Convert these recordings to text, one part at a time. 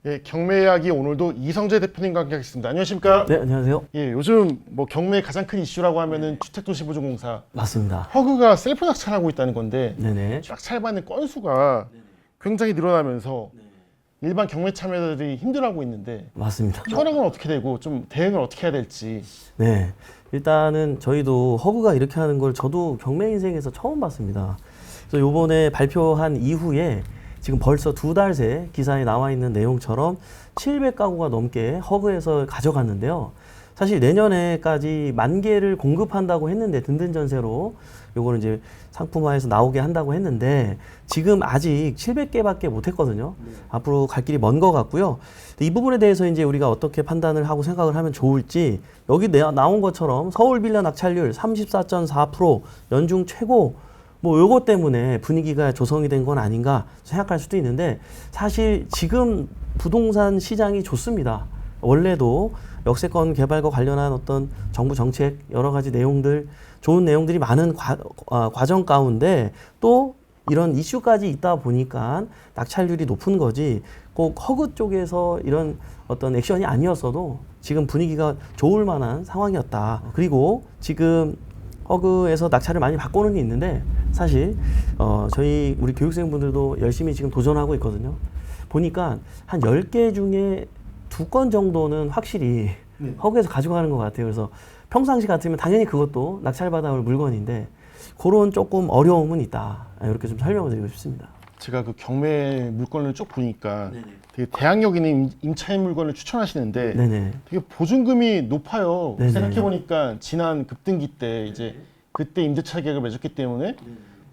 예, 경매 이야기 오늘도 이성재 대표님과 함께하겠습니다. 안녕하십니까? 네, 안녕하세요. 예, 요즘 뭐 경매의 가장 큰 이슈라고 하면은 주택도시보증공사 맞습니다. 허그가 셀프 낙찰하고 있다는 건데 네네. 낙찰받는 건수가 굉장히 늘어나면서 일반 경매 참여자들이 힘들어하고 있는데 맞습니다. 현황은 어떻게 되고 좀 대응을 어떻게 해야 될지. 네. 일단은 저희도 허브가 이렇게 하는 걸 저도 경매 인생에서 처음 봤습니다. 그래서 요번에 발표한 이후에 지금 벌써 2달 새 기사에 나와 있는 내용처럼 700가구가 넘게 허브에서 가져갔는데요. 사실 내년에까지 10,000개를 공급한다고 했는데 든든 전세로 요거는 이제 상품화해서 나오게 한다고 했는데 지금 아직 700개밖에 못 했거든요. 앞으로 갈 길이 먼 것 같고요. 이 부분에 대해서 이제 우리가 어떻게 판단을 하고 생각을 하면 좋을지 여기 나온 것처럼 서울 빌라 낙찰률 34.4% 연중 최고 뭐 요거 때문에 분위기가 조성이 된 건 아닌가 생각할 수도 있는데 사실 지금 부동산 시장이 좋습니다. 원래도 역세권 개발과 관련한 어떤 정부 정책 여러 가지 내용들 좋은 내용들이 많은 과정 가운데 또 이런 이슈까지 있다 보니까 낙찰률이 높은 거지 꼭 허그 쪽에서 이런 어떤 액션이 아니었어도 지금 분위기가 좋을 만한 상황이었다. 그리고 지금 허그에서 낙찰을 많이 바꾸는 게 있는데 사실 저희 우리 교육생분들도 열심히 지금 도전하고 있거든요. 보니까 한 10개 중에 2건 정도는 확실히 허그에서 가져가는 것 같아요. 그래서 평상시 같으면 당연히 그것도 낙찰받아 올 물건인데 그런 조금 어려움은 있다. 이렇게 좀 설명을 드리고 싶습니다. 제가 그 경매 물건을 쭉 보니까 되게 대항력 있는 임차인 물건을 추천하시는데 네네. 되게 보증금이 높아요. 네네. 생각해보니까 지난 급등기 때 이제 그때 임대차 계약을 맺었기 때문에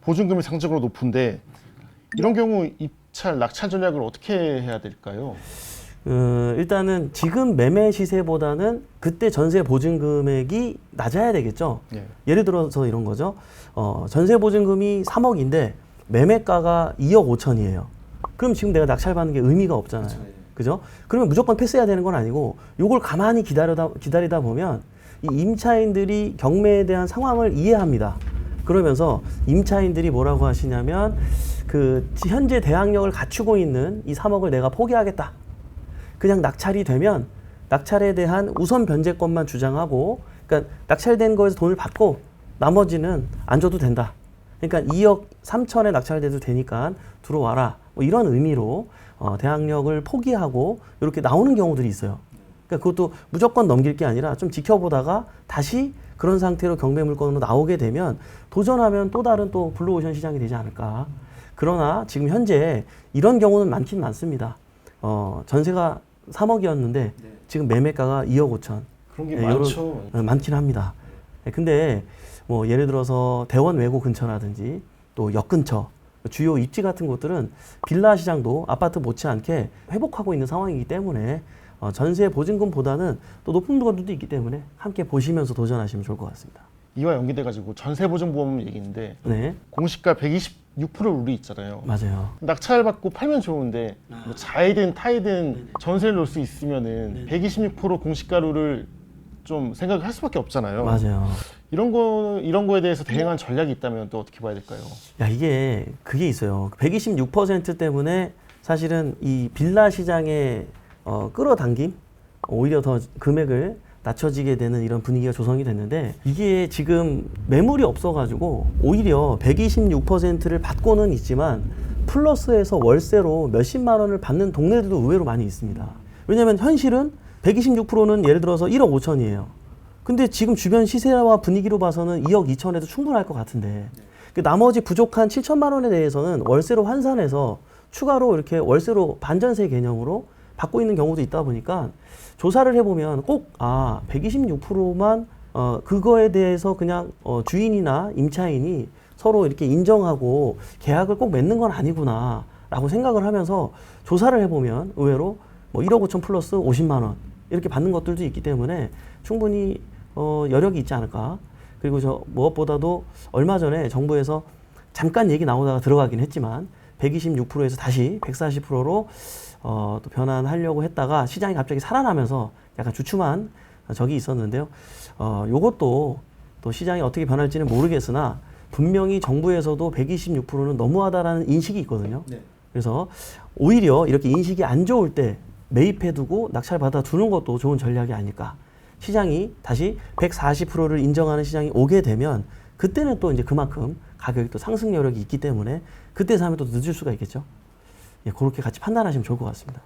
보증금이 상적으로 높은데 이런 경우 입찰, 낙찰 전략을 어떻게 해야 될까요? 일단은 지금 매매 시세보다는 그때 전세 보증 금액이 낮아야 되겠죠. 예. 예를 들어서 이런 거죠. 전세 보증금이 3억인데 매매가가 2억 5천이에요. 그럼 지금 내가 낙찰받는 게 의미가 없잖아요. 그죠? 그러면 무조건 패스해야 되는 건 아니고 요걸 가만히 기다리다 보면 이 임차인들이 경매에 대한 상황을 이해합니다. 그러면서 임차인들이 뭐라고 하시냐면 그 현재 대항력을 갖추고 있는 이 3억을 내가 포기하겠다. 그냥 낙찰이 되면 낙찰에 대한 우선 변제권만 주장하고 그러니까 낙찰된 거에서 돈을 받고 나머지는 안 줘도 된다. 그러니까 2억 3천에 낙찰돼도 되니까 들어와라. 뭐 이런 의미로 대항력을 포기하고 이렇게 나오는 경우들이 있어요. 그러니까 그것도 무조건 넘길 게 아니라 좀 지켜보다가 다시 그런 상태로 경매 물건으로 나오게 되면 도전하면 또 다른 또 블루오션 시장이 되지 않을까. 그러나 지금 현재 이런 경우는 많긴 많습니다. 전세가 3억이었는데 지금 매매가가 2억 5천. 그런 게 많죠. 많긴 합니다. 근데 뭐 예를 들어서 대원 외고 근처라든지 또 역 근처 주요 입지 같은 곳들은 빌라 시장도 아파트 못지않게 회복하고 있는 상황이기 때문에 전세 보증금보다는 또 높은 물건들도 있기 때문에 함께 보시면서 도전하시면 좋을 것 같습니다. 이와 연계돼가지고 전세보증보험 얘기인데 네, 공시가 126% 룰이 있잖아요. 맞아요. 낙찰받고 팔면 좋은데 뭐 자이든 타이든 전세를 놓을 수 있으면은 126% 공시가 룰을 좀 생각을 할 수밖에 없잖아요. 맞아요. 이런 거에 대해서 대응한 전략이 있다면 또 어떻게 봐야 될까요? 야, 그게 있어요. 126% 때문에 사실은 이 빌라 시장의 끌어당김, 오히려 더 금액을 낮춰지게 되는 이런 분위기가 조성이 됐는데 이게 지금 매물이 없어가지고 오히려 126%를 받고는 있지만 플러스해서 월세로 몇십만 원을 받는 동네들도 의외로 많이 있습니다. 왜냐하면 현실은 126%는 예를 들어서 1억 5천이에요. 근데 지금 주변 시세와 분위기로 봐서는 2억 2천에도 충분할 것 같은데 나머지 부족한 7천만 원에 대해서는 월세로 환산해서 추가로 이렇게 월세로 반전세 개념으로 받고 있는 경우도 있다 보니까 조사를 해보면 꼭 126%만 그거에 대해서 그냥 주인이나 임차인이 서로 이렇게 인정하고 계약을 꼭 맺는 건 아니구나 라고 생각을 하면서 조사를 해보면 의외로 뭐 1억 5천 플러스 50만 원 이렇게 받는 것들도 있기 때문에 충분히 여력이 있지 않을까. 그리고 무엇보다도 얼마 전에 정부에서 잠깐 얘기 나오다가 들어가긴 했지만 126%에서 다시 140%로 또 변환하려고 했다가 시장이 갑자기 살아나면서 약간 주춤한 적이 있었는데요. 요것도 또 시장이 어떻게 변할지는 모르겠으나 분명히 정부에서도 126%는 너무하다라는 인식이 있거든요. 그래서 오히려 이렇게 인식이 안 좋을 때 매입해두고 낙찰받아 두는 것도 좋은 전략이 아닐까. 시장이 다시 140%를 인정하는 시장이 오게 되면 그때는 또 이제 그만큼 가격이 또 상승 여력이 있기 때문에 그때 사면 또 늦을 수가 있겠죠. 예, 그렇게 같이 판단하시면 좋을 것 같습니다.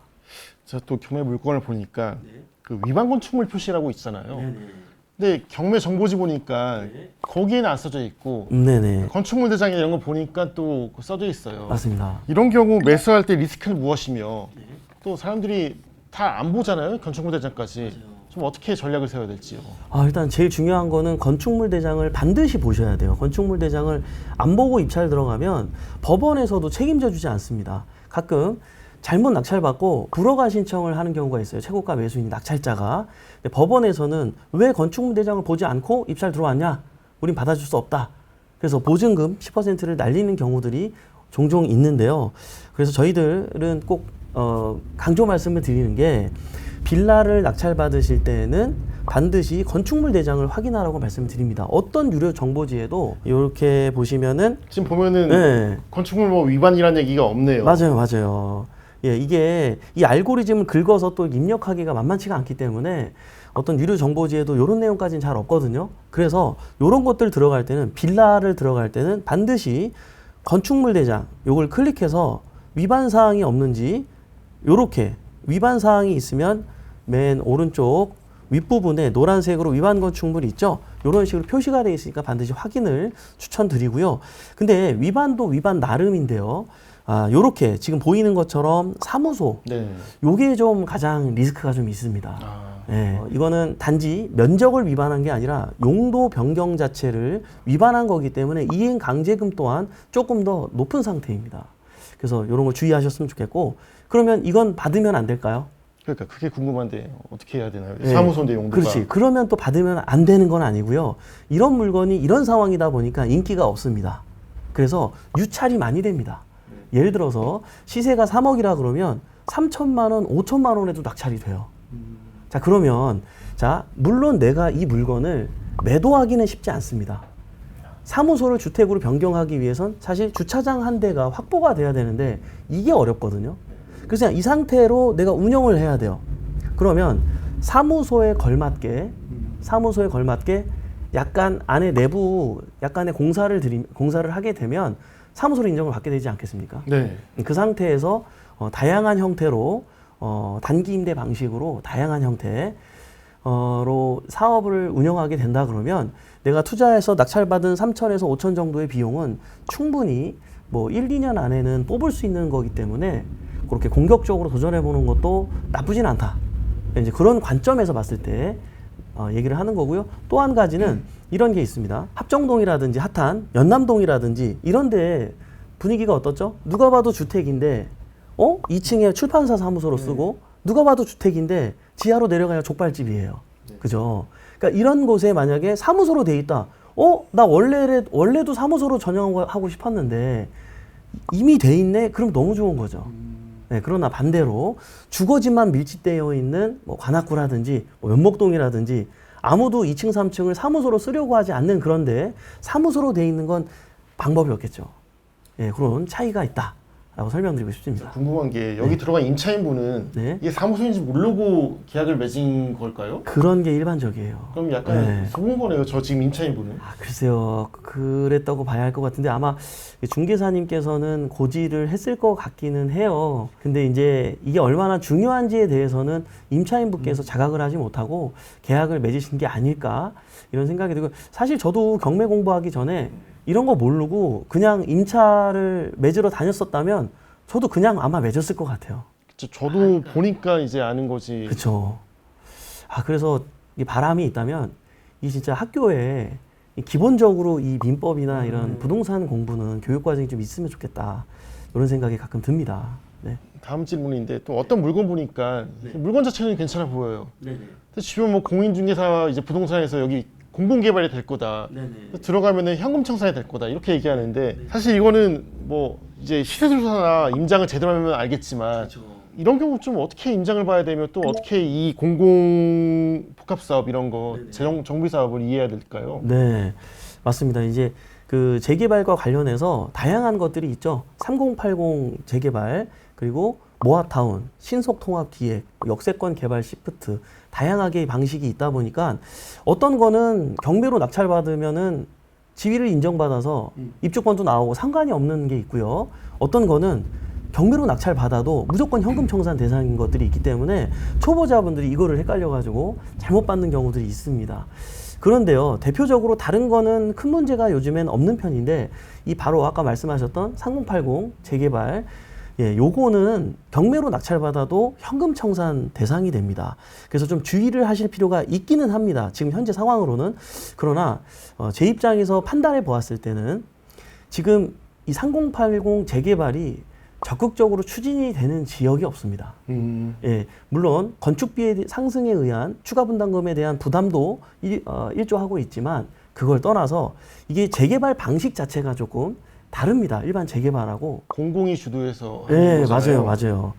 제가 또 경매 물건을 보니까 그 위반 건축물 표시라고 있잖아요. 근데 경매 정보지 보니까 거기에는 안 써져 있고 네네. 건축물 대장 이런 거 보니까 또 써져 있어요. 맞습니다. 이런 경우 매수할 때 리스크는 무엇이며 또 사람들이 다 안 보잖아요. 건축물 대장까지. 좀 어떻게 전략을 세워야 될지요. 일단 제일 중요한 거는 건축물 대장을 반드시 보셔야 돼요. 건축물 대장을 안 보고 입찰 들어가면 법원에서도 책임져 주지 않습니다. 가끔 잘못 낙찰받고 불허가 신청을 하는 경우가 있어요. 최고가 매수인 낙찰자가. 근데 법원에서는 왜 건축물 대장을 보지 않고 입찰 들어왔냐? 우린 받아줄 수 없다. 그래서 보증금 10%를 날리는 경우들이 종종 있는데요. 그래서 저희들은 꼭 강조 말씀을 드리는 게 빌라를 낙찰받으실 때는 반드시 건축물 대장을 확인하라고 말씀을 드립니다. 어떤 유료 정보지에도 이렇게 보시면은 지금 보면은 네. 건축물 뭐 위반이라는 얘기가 없네요. 맞아요. 예, 이게 이 알고리즘을 긁어서 또 입력하기가 만만치가 않기 때문에 어떤 유료 정보지에도 이런 내용까지는 잘 없거든요. 그래서 이런 것들 들어갈 때는 빌라를 들어갈 때는 반드시 건축물 대장 요걸 클릭해서 위반 사항이 없는지 요렇게 위반 사항이 있으면 맨 오른쪽 윗부분에 노란색으로 위반 건축물이 있죠. 이런 식으로 표시가 되어 있으니까 반드시 확인을 추천드리고요. 근데 위반도 위반 나름인데요. 요렇게 지금 보이는 것처럼 사무소 네. 요게 좀 가장 리스크가 좀 있습니다. 예, 이거는 단지 면적을 위반한 게 아니라 용도 변경 자체를 위반한 거기 때문에 이행 강제금 또한 조금 더 높은 상태입니다. 그래서 이런 걸 주의하셨으면 좋겠고 그러면 이건 받으면 안 될까요? 그러니까 그게 궁금한데 어떻게 해야 되나요? 네. 사무소인데 용도가. 그렇지. 그러면 또 받으면 안 되는 건 아니고요. 이런 물건이 이런 상황이다 보니까 인기가 없습니다. 그래서 유찰이 많이 됩니다. 예를 들어서 시세가 3억이라 그러면 3천만 원, 5천만 원에도 낙찰이 돼요. 자, 그러면 물론 내가 이 물건을 매도하기는 쉽지 않습니다. 사무소를 주택으로 변경하기 위해선 사실 주차장 한 대가 확보가 돼야 되는데 이게 어렵거든요. 그래서 이 상태로 내가 운영을 해야 돼요. 그러면 사무소에 걸맞게 약간 안에 내부 약간의 공사를 하게 되면 사무소로 인정을 받게 되지 않겠습니까? 네. 그 상태에서 다양한 형태로 단기 임대 방식으로 다양한 형태로 사업을 운영하게 된다 그러면 내가 투자해서 낙찰받은 3천에서 5천 정도의 비용은 충분히 뭐 1, 2년 안에는 뽑을 수 있는 거기 때문에 그렇게 공격적으로 도전해 보는 것도 나쁘진 않다. 이제 그런 관점에서 봤을 때 얘기를 하는 거고요. 또 한 가지는 이런 게 있습니다. 합정동이라든지 핫한 연남동이라든지 이런데 분위기가 어떻죠? 누가 봐도 주택인데 2층에 출판사 사무소로 쓰고 누가 봐도 주택인데 지하로 내려가야 족발집이에요. 그죠? 그러니까 이런 곳에 만약에 사무소로 돼 있다. 나 원래도 사무소로 전용하고 싶었는데 이미 돼 있네? 그럼 너무 좋은 거죠. 네, 그러나 반대로 주거지만 밀집되어 있는 뭐 관악구라든지 뭐 면목동이라든지 아무도 2층, 3층을 사무소로 쓰려고 하지 않는 그런데 사무소로 돼 있는 건 방법이 없겠죠. 예, 그런 차이가 있다라고 설명드리고 싶습니다. 궁금한 게 여기 들어간 임차인분은 네. 이게 사무소인지 모르고 계약을 맺은 걸까요? 그런 게 일반적이에요. 그럼 약간 네. 속은 거네요. 저 지금 임차인분은. 글쎄요. 그랬다고 봐야 할 것 같은데 아마 중개사님께서는 고지를 했을 것 같기는 해요. 근데 이제 이게 얼마나 중요한지에 대해서는 임차인분께서 자각을 하지 못하고 계약을 맺으신 게 아닐까 이런 생각이 들고 사실 저도 경매 공부하기 전에 이런 거 모르고 그냥 임차를 맺으러 다녔었다면 저도 그냥 아마 맺었을 것 같아요. 저도 보니까 이제 아는 거지. 그렇죠. 그래서 이 바람이 있다면 이 진짜 학교에 이 기본적으로 이 민법이나 이런 부동산 공부는 교육 과정이 좀 있으면 좋겠다 이런 생각이 가끔 듭니다. 네. 다음 질문인데 또 어떤 물건 보니까 물건 자체는 괜찮아 보여요. 네네. 근데 주변 뭐 공인중개사 이제 부동산에서 여기 공공개발이 될 거다. 들어가면은 현금 청산이 될 거다. 이렇게 얘기하는데 사실 이거는 뭐 이제 시세조사나 임장을 제대로 하면 알겠지만 이런 경우 좀 어떻게 임장을 봐야 되며 또 어떻게 이 공공 복합 사업 이런 거 정비 사업을 이해해야 될까요? 네, 맞습니다. 이제 그 재개발과 관련해서 다양한 것들이 있죠. 3080 재개발 그리고 모아타운, 신속통합기획, 역세권 개발 시프트 다양하게 방식이 있다 보니까 어떤 거는 경매로 낙찰받으면은 지위를 인정받아서 입주권도 나오고 상관이 없는 게 있고요. 어떤 거는 경매로 낙찰받아도 무조건 현금 청산 대상인 것들이 있기 때문에 초보자분들이 이거를 헷갈려가지고 잘못 받는 경우들이 있습니다. 그런데요, 대표적으로 다른 거는 큰 문제가 요즘엔 없는 편인데 이 바로 아까 말씀하셨던 3080 재개발, 요거는 경매로 낙찰받아도 현금 청산 대상이 됩니다. 그래서 좀 주의를 하실 필요가 있기는 합니다. 지금 현재 상황으로는. 그러나 제 입장에서 판단해 보았을 때는 지금 이 3080 재개발이 적극적으로 추진이 되는 지역이 없습니다. 물론 건축비의 상승에 의한 추가 분담금에 대한 부담도 일조하고 있지만 그걸 떠나서 이게 재개발 방식 자체가 조금 다릅니다. 일반 재개발하고. 공공이 주도해서 네, 하는 거잖아요. 맞아요.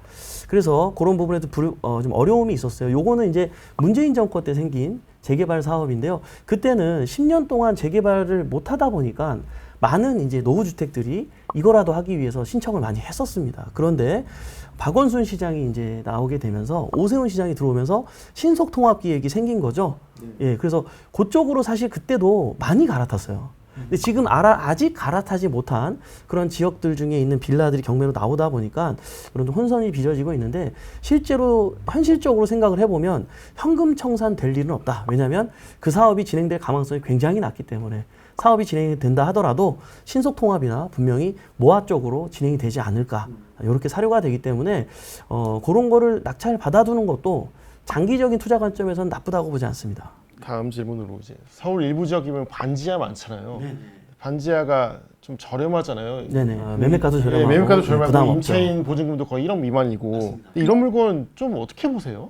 그래서 그런 부분에도 좀 어려움이 있었어요. 요거는 이제 문재인 정권 때 생긴 재개발 사업인데요. 그때는 10년 동안 재개발을 못 하다 보니까 많은 이제 노후주택들이 이거라도 하기 위해서 신청을 많이 했었습니다. 그런데 박원순 시장이 이제 나오게 되면서 오세훈 시장이 들어오면서 신속통합기획이 생긴 거죠. 그래서 그쪽으로 사실 그때도 많이 갈아탔어요. 근데 지금 아직 갈아타지 못한 그런 지역들 중에 있는 빌라들이 경매로 나오다 보니까 그런 혼선이 빚어지고 있는데 실제로 현실적으로 생각을 해보면 현금 청산 될 일은 없다. 왜냐하면 그 사업이 진행될 가능성이 굉장히 낮기 때문에 사업이 진행이 된다 하더라도 신속통합이나 분명히 모아 쪽으로 진행이 되지 않을까. 이렇게 사료가 되기 때문에 그런 거를 낙찰 받아두는 것도 장기적인 투자 관점에서는 나쁘다고 보지 않습니다. 다음 질문으로 이제 서울 일부 지역이면 반지하 많잖아요. 반지하가 좀 저렴하잖아요. 네네. 매매가도 저렴하고. 매매가도 저렴하고 부담 없죠. 임차인 보증금도 거의 1억 미만이고. 이런 물건 좀 어떻게 보세요?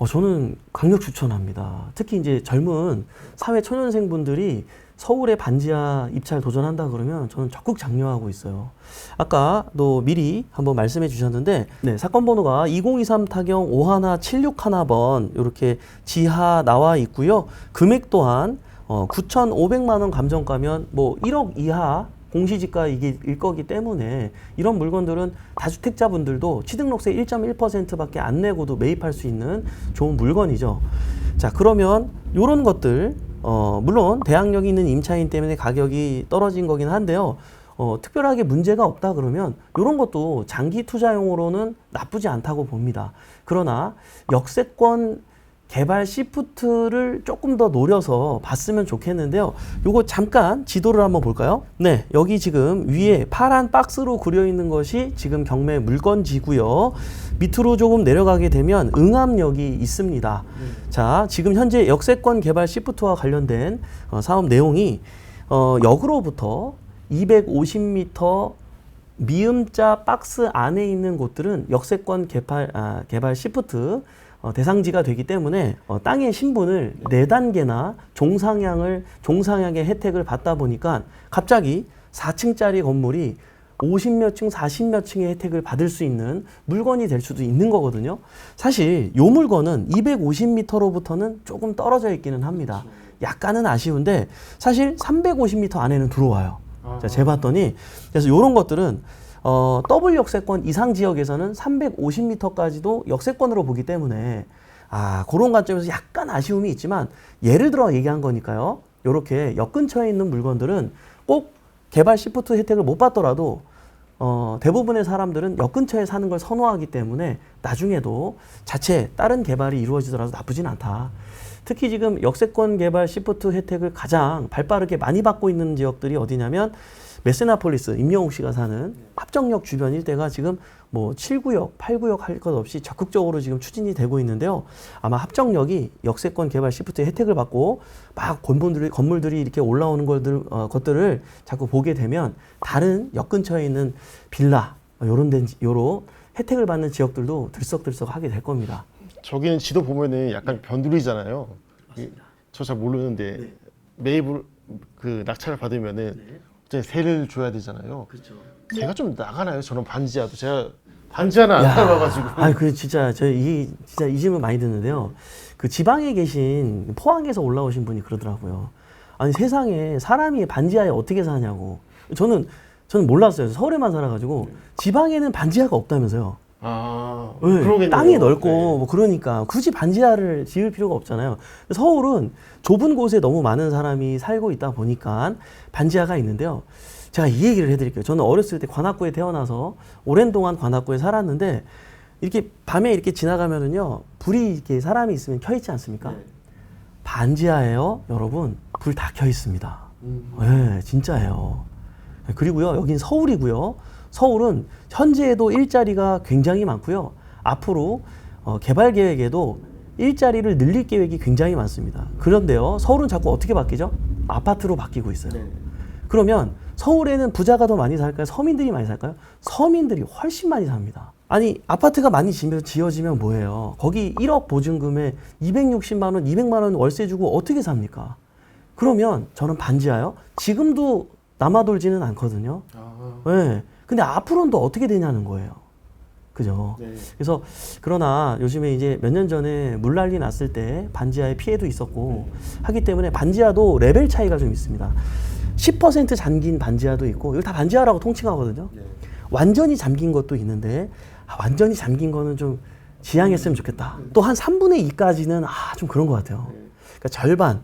저는 강력 추천합니다. 특히 이제 젊은 사회 초년생분들이 서울의 반지하 입찰 도전한다 그러면 저는 적극 장려하고 있어요. 아까도 미리 한번 말씀해 주셨는데 사건 번호가 2023 타경 5176번 이렇게 지하 나와 있고요. 금액 또한 9,500만 원 감정가면 뭐 1억 이하 공시지가 이게 일 거기 때문에 이런 물건들은 다주택자분들도 취등록세 1.1%밖에 안 내고도 매입할 수 있는 좋은 물건이죠. 자, 그러면 이런 것들 물론 대항력이 있는 임차인 때문에 가격이 떨어진 거긴 한데요. 특별하게 문제가 없다 그러면 이런 것도 장기 투자용으로는 나쁘지 않다고 봅니다. 그러나 역세권 개발 시프트를 조금 더 노려서 봤으면 좋겠는데요. 요거 잠깐 지도를 한번 볼까요? 네, 여기 지금 위에 파란 박스로 그려 있는 것이 지금 경매 물건지고요. 밑으로 조금 내려가게 되면 응암역이 있습니다. 자, 지금 현재 역세권 개발 시프트와 관련된 사업 내용이 역으로부터 250m 미음자 박스 안에 있는 곳들은 역세권 개발 시프트 대상지가 되기 때문에 땅의 신분을 4단계나 종상향의 혜택을 받다 보니까 갑자기 4층짜리 건물이 50몇 층, 40몇 층의 혜택을 받을 수 있는 물건이 될 수도 있는 거거든요. 사실 이 물건은 250m로부터는 조금 떨어져 있기는 합니다. 약간은 아쉬운데 사실 350m 안에는 들어와요. 자, 재봤더니 그래서 이런 것들은 더블 역세권 이상 지역에서는 350m까지도 역세권으로 보기 때문에 그런 관점에서 약간 아쉬움이 있지만 예를 들어 얘기한 거니까요. 이렇게 역 근처에 있는 물건들은 꼭 개발 시프트 혜택을 못 받더라도 대부분의 사람들은 역 근처에 사는 걸 선호하기 때문에 나중에도 자체 다른 개발이 이루어지더라도 나쁘진 않다. 특히 지금 역세권 개발 시프트 혜택을 가장 발빠르게 많이 받고 있는 지역들이 어디냐면 메세나폴리스, 임영웅 씨가 사는 합정역 주변 일대가 지금 뭐 7구역, 8구역 할 것 없이 적극적으로 지금 추진이 되고 있는데요. 아마 합정역이 역세권 개발 시프트 혜택을 받고 막 건물들이 이렇게 올라오는 것들을 자꾸 보게 되면 다른 역 근처에 있는 빌라, 요런 혜택을 받는 지역들도 들썩들썩 하게 될 겁니다. 저기는 지도 보면은 약간 변두리잖아요. 저 잘 모르는데 매입을 낙찰을 받으면은 세를 줘야 되잖아요. 그렇죠. 제가 좀 나가나요? 저는 반지하도 제가 반지하는 안 살아봐가지고. 진짜 진짜 이 질문 많이 듣는데요. 그 지방에 계신 포항에서 올라오신 분이 그러더라고요. 아니 세상에 사람이 반지하에 어떻게 사냐고. 저는 몰랐어요. 서울에만 살아가지고 지방에는 반지하가 없다면서요. 네, 그러겠네요. 땅이 넓고 네. 뭐 그러니까 굳이 반지하를 지을 필요가 없잖아요. 서울은 좁은 곳에 너무 많은 사람이 살고 있다 보니까 반지하가 있는데요. 제가 이 얘기를 해드릴게요. 저는 어렸을 때 관악구에 태어나서 오랜 동안 관악구에 살았는데 이렇게 밤에 이렇게 지나가면은요 불이 이렇게 사람이 있으면 켜 있지 않습니까? 네. 반지하예요, 여러분. 불 다 켜 있습니다. 네, 진짜예요. 그리고요 여긴 서울이고요. 서울은 현재에도 일자리가 굉장히 많고요. 앞으로 개발 계획에도 일자리를 늘릴 계획이 굉장히 많습니다. 그런데요, 서울은 자꾸 어떻게 바뀌죠? 아파트로 바뀌고 있어요. 네. 그러면 서울에는 부자가 더 많이 살까요? 서민들이 많이 살까요? 서민들이 훨씬 많이 삽니다. 아니 아파트가 많이 지어지면 뭐예요? 거기 1억 보증금에 260만 원, 200만 원 월세 주고 어떻게 삽니까? 그러면 저는 반지하요. 지금도 남아돌지는 않거든요. 네. 근데 앞으로는 또 어떻게 되냐는 거예요. 그죠? 네. 그래서 그러나 요즘에 이제 몇 년 전에 물난리 났을 때 반지하에 피해도 있었고 하기 때문에 반지하도 레벨 차이가 좀 있습니다. 10% 잠긴 반지하도 있고 이걸 다 반지하라고 통칭하거든요. 네. 완전히 잠긴 것도 있는데 완전히 잠긴 거는 좀 지양했으면 좋겠다. 또 한 3분의 2까지는 좀 그런 것 같아요. 그러니까 절반,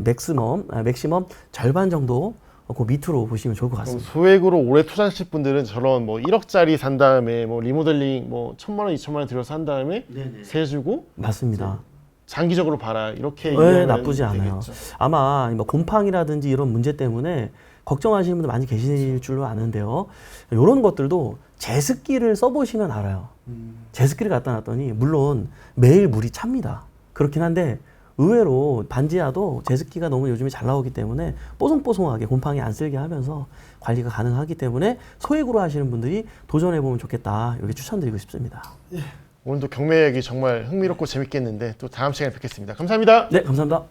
맥시멈 절반 정도 그 밑으로 보시면 좋을 것 그럼 같습니다. 소액으로 오래 투자하실 분들은 저런 뭐 1억짜리 산 다음에 뭐 리모델링 뭐 1,000만 원, 2,000만 원 들여서 한 다음에 세 주고 맞습니다. 장기적으로 봐라 이렇게 네, 이해하면 나쁘지 않아요. 되겠죠. 아마 뭐 곰팡이라든지 이런 문제 때문에 걱정하시는 분들 많이 계실 줄로 아는데요. 이런 것들도 제습기를 써보시면 알아요. 제습기를 갖다 놨더니 물론 매일 물이 찹니다. 그렇긴 한데 의외로 반지하도 제습기가 너무 요즘에 잘 나오기 때문에 뽀송뽀송하게 곰팡이 안 쓸게 하면서 관리가 가능하기 때문에 소액으로 하시는 분들이 도전해보면 좋겠다. 이렇게 추천드리고 싶습니다. 오늘도 경매 얘기 정말 흥미롭고 재밌겠는데 또 다음 시간에 뵙겠습니다. 감사합니다. 네, 감사합니다.